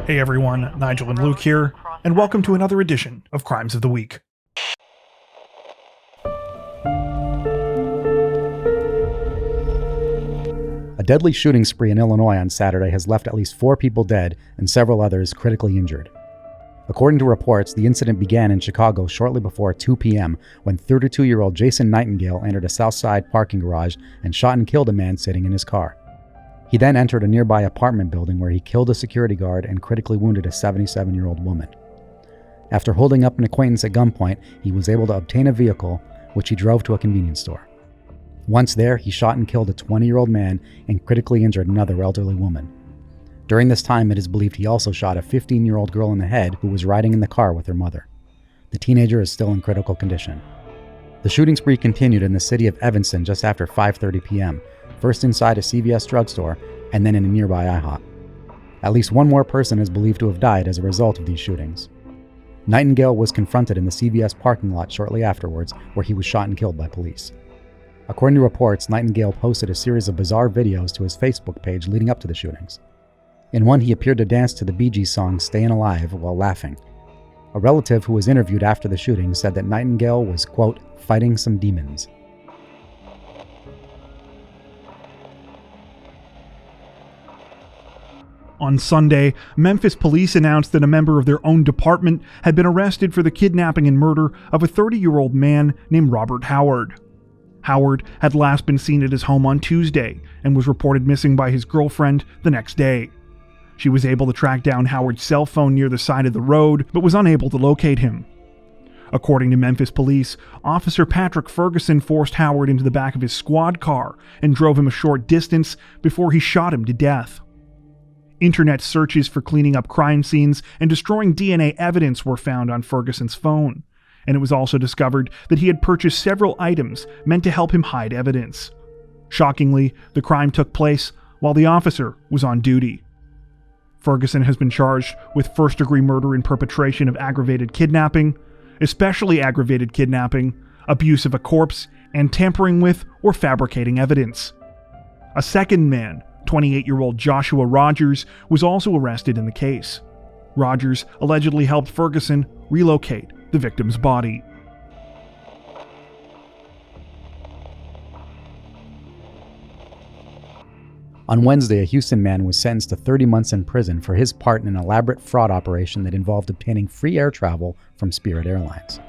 Hey everyone, Nigel and Luke here, and welcome to another edition of Crimes of the Week. A deadly shooting spree in Illinois on Saturday has left at least 4 people dead and several others critically injured. According to reports, the incident began in Chicago shortly before 2 p.m. when 32-year-old Jason Nightingale entered a Southside parking garage and shot and killed a man sitting in his car. He then entered a nearby apartment building where he killed a security guard and critically wounded a 77-year-old woman. After holding up an acquaintance at gunpoint, he was able to obtain a vehicle, which he drove to a convenience store. Once there, he shot and killed a 20-year-old man and critically injured another elderly woman. During this time, it is believed he also shot a 15-year-old girl in the head who was riding in the car with her mother. The teenager is still in critical condition. The shooting spree continued in the city of Evanston just after 5:30 p.m., first inside a CVS drugstore and then in a nearby IHOP. At least one more person is believed to have died as a result of these shootings. Nightingale was confronted in the CVS parking lot shortly afterwards, where he was shot and killed by police. According to reports, Nightingale posted a series of bizarre videos to his Facebook page leading up to the shootings. In one, he appeared to dance to the Bee Gees song Stayin' Alive while laughing. A relative who was interviewed after the shooting said that Nightingale was, quote, fighting some demons. On Sunday, Memphis police announced that a member of their own department had been arrested for the kidnapping and murder of a 30-year-old man named Robert Howard. Howard had last been seen at his home on Tuesday and was reported missing by his girlfriend the next day. She was able to track down Howard's cell phone near the side of the road, but was unable to locate him. According to Memphis police, Officer Patrick Ferguson forced Howard into the back of his squad car and drove him a short distance before he shot him to death. Internet searches for cleaning up crime scenes and destroying DNA evidence were found on Ferguson's phone, and it was also discovered that he had purchased several items meant to help him hide evidence. Shockingly, the crime took place while the officer was on duty. Ferguson has been charged with first-degree murder in perpetration of aggravated kidnapping, especially aggravated kidnapping, abuse of a corpse, and tampering with or fabricating evidence. A second man, 28-year-old Joshua Rogers, was also arrested in the case. Rogers allegedly helped Ferguson relocate the victim's body. On Wednesday, a Houston man was sentenced to 30 months in prison for his part in an elaborate fraud operation that involved obtaining free air travel from Spirit Airlines.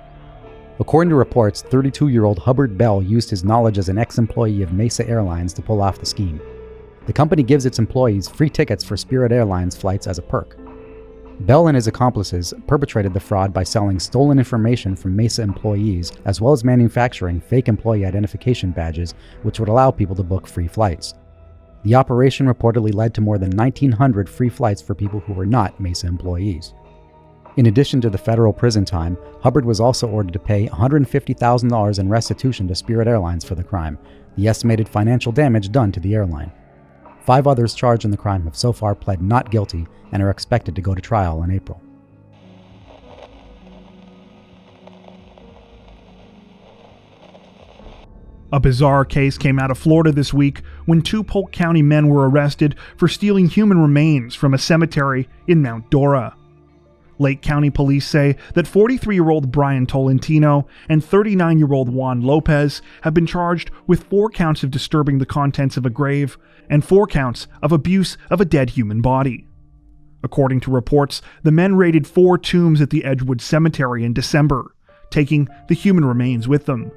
According to reports, 32-year-old Hubbard Bell used his knowledge as an ex-employee of Mesa Airlines to pull off the scheme. The company gives its employees free tickets for Spirit Airlines flights as a perk. Bell and his accomplices perpetrated the fraud by selling stolen information from Mesa employees, as well as manufacturing fake employee identification badges, which would allow people to book free flights. The operation reportedly led to more than 1,900 free flights for people who were not Mesa employees. In addition to the federal prison time, Hubbard was also ordered to pay $150,000 in restitution to Spirit Airlines for the crime, the estimated financial damage done to the airline. 5 others charged in the crime have so far pled not guilty and are expected to go to trial in April. A bizarre case came out of Florida this week when 2 Polk County men were arrested for stealing human remains from a cemetery in Mount Dora. Lake County police say that 43-year-old Brian Tolentino and 39-year-old Juan Lopez have been charged with 4 counts of disturbing the contents of a grave and 4 counts of abuse of a dead human body. According to reports, the men raided 4 tombs at the Edgewood Cemetery in December, taking the human remains with them.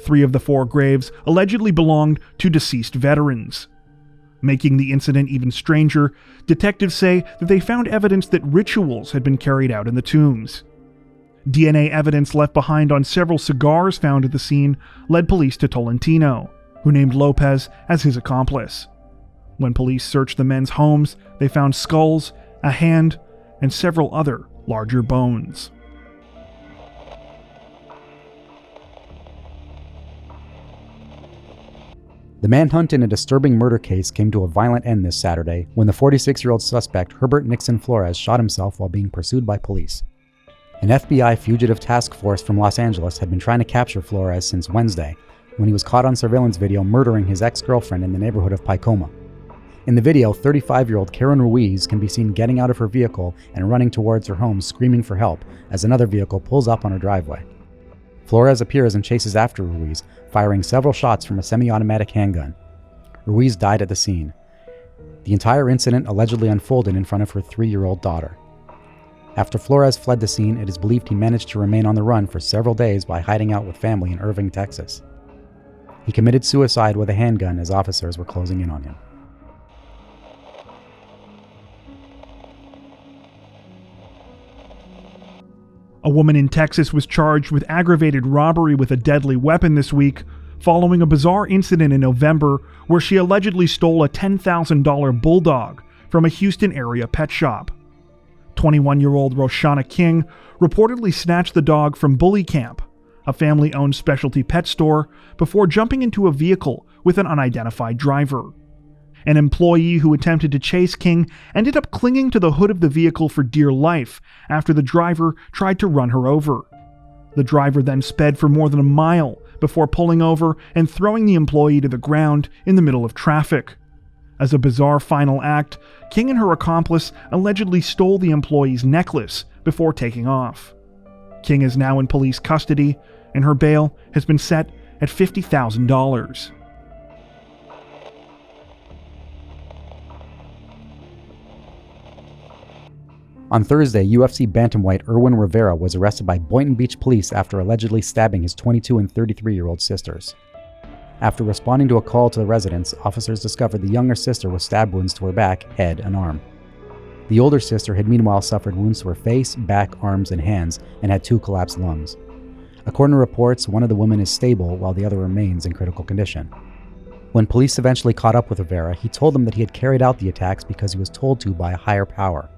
3 of the 4 graves allegedly belonged to deceased veterans. Making the incident even stranger, detectives say that they found evidence that rituals had been carried out in the tombs. DNA evidence left behind on several cigars found at the scene led police to Tolentino, who named Lopez as his accomplice. When police searched the men's homes, they found skulls, a hand, and several other larger bones. The manhunt in a disturbing murder case came to a violent end this Saturday when the 46-year-old suspect Herbert Nixon Flores shot himself while being pursued by police. An FBI fugitive task force from Los Angeles had been trying to capture Flores since Wednesday, when he was caught on surveillance video murdering his ex-girlfriend in the neighborhood of Pycoma. In the video, 35-year-old Karen Ruiz can be seen getting out of her vehicle and running towards her home screaming for help as another vehicle pulls up on her driveway. Flores appears and chases after Ruiz, firing several shots from a semi-automatic handgun. Ruiz died at the scene. The entire incident allegedly unfolded in front of her 3-year-old daughter. After Flores fled the scene, it is believed he managed to remain on the run for several days by hiding out with family in Irving, Texas. He committed suicide with a handgun as officers were closing in on him. A woman in Texas was charged with aggravated robbery with a deadly weapon this week, following a bizarre incident in November where she allegedly stole a $10,000 bulldog from a Houston area pet shop. 21-year-old Roshana King reportedly snatched the dog from Bully Camp, a family-owned specialty pet store, before jumping into a vehicle with an unidentified driver. An employee who attempted to chase King ended up clinging to the hood of the vehicle for dear life after the driver tried to run her over. The driver then sped for more than a mile before pulling over and throwing the employee to the ground in the middle of traffic. As a bizarre final act, King and her accomplice allegedly stole the employee's necklace before taking off. King is now in police custody, and her bail has been set at $50,000. On Thursday, UFC bantamweight Irwin Rivera was arrested by Boynton Beach police after allegedly stabbing his 22 and 33-year-old sisters. After responding to a call to the residence, officers discovered the younger sister with stab wounds to her back, head, and arm. The older sister had meanwhile suffered wounds to her face, back, arms, and hands, and had 2 collapsed lungs. According to reports, one of the women is stable while the other remains in critical condition. When police eventually caught up with Rivera, he told them that he had carried out the attacks because he was told to by a higher power.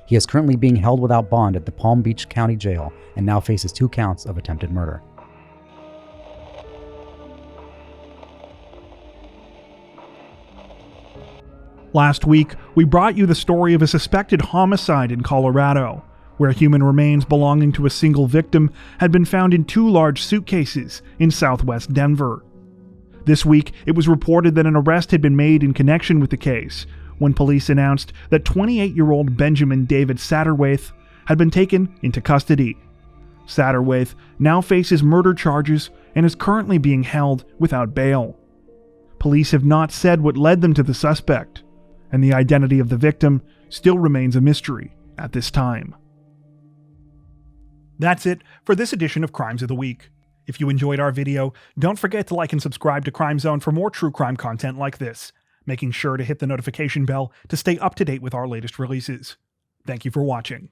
He is currently being held without bond at the Palm Beach County Jail and now faces 2 counts of attempted murder. Last week, we brought you the story of a suspected homicide in Colorado, where human remains belonging to a single victim had been found in 2 large suitcases in southwest Denver. This week, it was reported that an arrest had been made in connection with the case, when police announced that 28-year-old Benjamin David Satterwaith had been taken into custody. Satterwaith now faces murder charges and is currently being held without bail. Police have not said what led them to the suspect, and the identity of the victim still remains a mystery at this time. That's it for this edition of Crimes of the Week. If you enjoyed our video, don't forget to like and subscribe to Crime Zone for more true crime content like this, making sure to hit the notification bell to stay up to date with our latest releases. Thank you for watching.